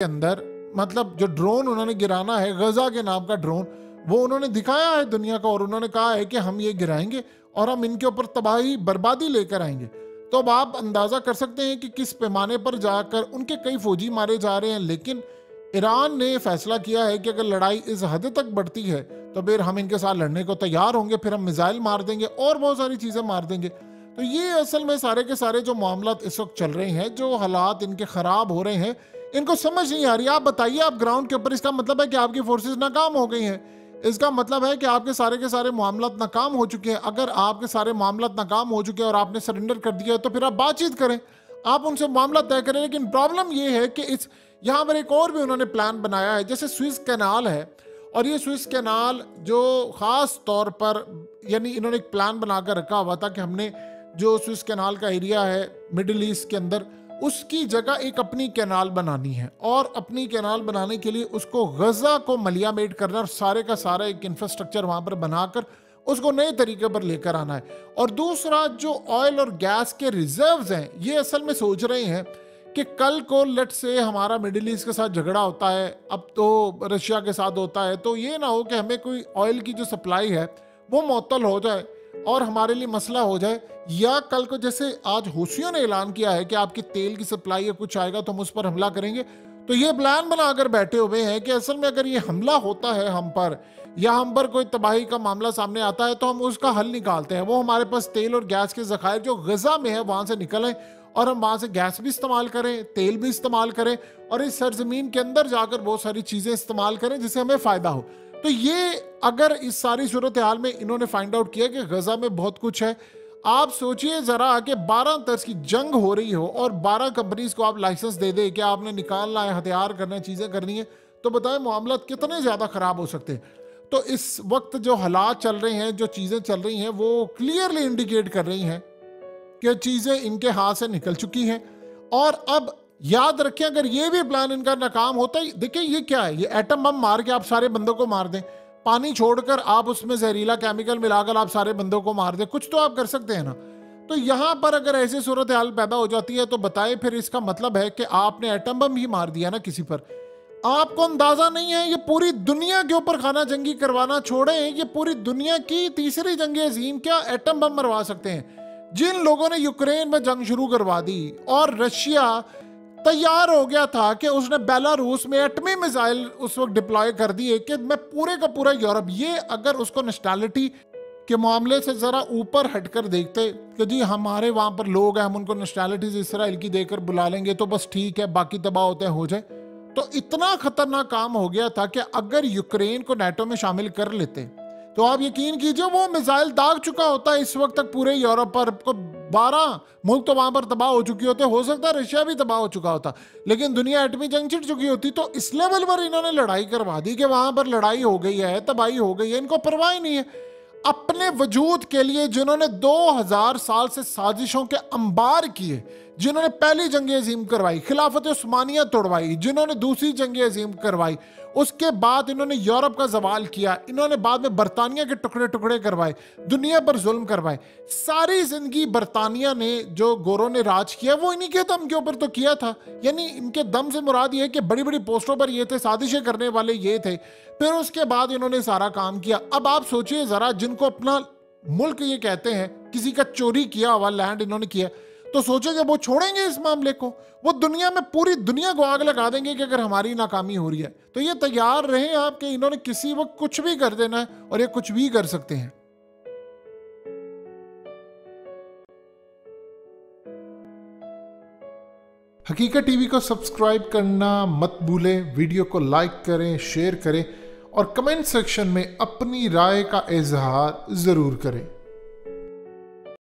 के अंदर, मतलब जो ड्रोन उन्होंने गिराना है, गजा के नाम का ड्रोन, वो उन्होंने दिखाया है दुनिया को और उन्होंने कहा है कि हम ये गिराएंगे और हम इनके ऊपर तबाही बर्बादी लेकर आएंगे। तो अब आप अंदाजा कर सकते हैं कि किस पैमाने पर जाकर उनके कई फौजी मारे जा रहे हैं। लेकिन ईरान ने फैसला किया है कि अगर लड़ाई इस हद तक बढ़ती है तो फिर हम इनके साथ लड़ने को तैयार होंगे, फिर हम मिसाइल मार देंगे और बहुत सारी चीजें मार देंगे। तो ये असल में सारे के सारे जो मामला इस वक्त चल रहे हैं, जो हालात इनके खराब हो रहे हैं, इनको समझ नहीं आ रही। आप बताइए, आप ग्राउंड के ऊपर, इसका मतलब है कि आपकी फोर्सेस नाकाम हो गई हैं, इसका मतलब है कि आपके सारे के सारे मामला नाकाम हो चुके हैं। अगर आपके सारे मामला नाकाम हो चुके हैं और आपने सरेंडर कर दिया है तो फिर आप बातचीत करें, आप उनसे मामला तय करें। लेकिन प्रॉब्लम ये है कि इस यहाँ पर एक और भी उन्होंने प्लान बनाया है, जैसे स्विस कैनाल है, और ये स्विस कैनाल जो ख़ास तौर पर, यानी इन्होंने एक प्लान बनाकर रखा हुआ था कि हमने जो स्विस कैनाल का एरिया है मिडिल ईस्ट के अंदर, उसकी जगह एक अपनी कैनाल बनानी है और अपनी कैनाल बनाने के लिए उसको गजा को मलियामेट करना और सारे का सारा एक इंफ्रास्ट्रक्चर वहां पर बनाकर उसको नए तरीके पर लेकर आना है। और दूसरा, जो ऑयल और गैस के रिजर्व्स हैं, ये असल में सोच रहे हैं कि कल को लेट से हमारा मिडिल ईस्ट के साथ झगड़ा होता है, अब तो रशिया के साथ होता है, तो ये ना हो कि हमें कोई ऑयल की जो सप्लाई है वो मुअत्तल हो जाए और हमारे लिए मसला हो जाए, या कल को जैसे आज हूसियों ने ऐलान किया है कि आपकी तेल की सप्लाई या कुछ आएगा तो हम उस पर हमला करेंगे। तो ये प्लान बनाकर बैठे हुए हैं कि असल में अगर ये हमला होता है हम पर, या हम पर कोई तबाही का मामला सामने आता है, तो हम उसका हल निकालते हैं। वो हमारे पास तेल और गैस के ज़खायर जो गजा में है वहां से निकलें और हम वहां से गैस भी इस्तेमाल करें, तेल भी इस्तेमाल करें और इस सरजमीन के अंदर जाकर बहुत सारी चीजें इस्तेमाल करें जिससे हमें फायदा हो। तो ये अगर इस सारी सूरत हाल में इन्होंने फाइंड आउट किया कि गजा में बहुत कुछ है, आप सोचिए जरा कि 12 तर्ज की जंग हो रही हो और 12 कंपनीज को आप लाइसेंस दे दे कि आपने निकालना है, हथियार करना है, चीजें करनी है, तो बताएं मामला कितने ज्यादा खराब हो सकते हैं। तो इस वक्त जो हालात चल रहे हैं, जो चीजें चल रही हैं, वो क्लियरली इंडिकेट कर रही हैं कि चीजें इनके हाथ से निकल चुकी हैं। और अब याद रखें, अगर ये भी प्लान इनका नाकाम होता है, देखिए ये क्या है, ये एटम बम मार के आप सारे बंदों को मार दें, पानी छोड़कर आप उसमें जहरीला केमिकल मिलाकर आप सारे बंदों को मार दें, कुछ तो आप कर सकते हैं ना। तो यहां पर अगर ऐसी सूरत हाल पैदा हो जाती है तो बताए फिर इसका मतलब है कि आपने एटम बम ही मार दिया ना किसी पर। आपको अंदाजा नहीं है, ये पूरी दुनिया के ऊपर खाना जंगी करवाना छोड़े, ये पूरी दुनिया की तीसरी जंग अजीम क्या एटम बम मरवा सकते हैं। जिन लोगों ने यूक्रेन में जंग शुरू करवा दी और रशिया तैयार हो गया था कि उसने बेलारूस में एटमी मिसाइल उस वक्त डिप्लॉय कर दिए कि मैं पूरे का पूरा यूरोप, ये अगर उसको नेशनैलिटी के मामले से जरा ऊपर हटकर देखते कि जी हमारे वहां पर लोग हैं, हम उनको नेशनैलिटीज इसराइल की देकर बुला लेंगे तो बस ठीक है, बाकी तबाह होते हो जाए, तो इतना खतरनाक काम हो गया था कि अगर यूक्रेन को नाटो में शामिल कर लेते तो आप यकीन कीजिए वो मिसाइल दाग चुका होता है इस वक्त तक पूरे यूरोप पर। 12 मुल्क तो वहां पर तबाह हो चुके होते, हो सकता है रशिया भी तबाह हो चुका होता, लेकिन दुनिया एटमी जंग छिड़ चुकी होती। तो इस लेवल पर इन्होंने लड़ाई करवा दी कि वहां पर लड़ाई हो गई है, तबाही हो गई है, इनको परवाह ही नहीं है। अपने वजूद के लिए जिन्होंने 2000 साल से साजिशों के अंबार किए, जिन्होंने पहली जंग अजीम करवाई, खिलाफत उस्मानिया तोड़वाई, जिन्होंने दूसरी जंग अजीम करवाई, उसके बाद इन्होंने यूरोप का जवाल किया, इन्होंने बाद में बरतानिया के टुकड़े टुकड़े करवाए, दुनिया पर जुल्म करवाए, सारी जिंदगी बरतानिया ने, जो गोरों ने राज किया, वो इन्हीं के दम के ऊपर तो किया था। यानी इनके दम से मुराद ये कि बड़ी बड़ी पोस्टों पर ये थे, साजिशें करने वाले ये थे, फिर उसके बाद इन्होंने सारा काम किया। अब आप सोचिए जरा, जिनको अपना मुल्क ये कहते हैं, किसी का चोरी किया हुआ लैंड इन्होंने किया, तो सोचेंगे वो छोड़ेंगे इस मामले को, वो दुनिया में पूरी दुनिया को आग लगा देंगे कि अगर हमारी नाकामी हो रही है। तो ये तैयार रहें आप कि इन्होंने किसी वक्त कुछ भी कर देना है और ये कुछ भी कर सकते हैं। हकीकत टीवी को सब्सक्राइब करना मत भूलें, वीडियो को लाइक करें, शेयर करें और कमेंट सेक्शन में अपनी राय का इजहार जरूर करें।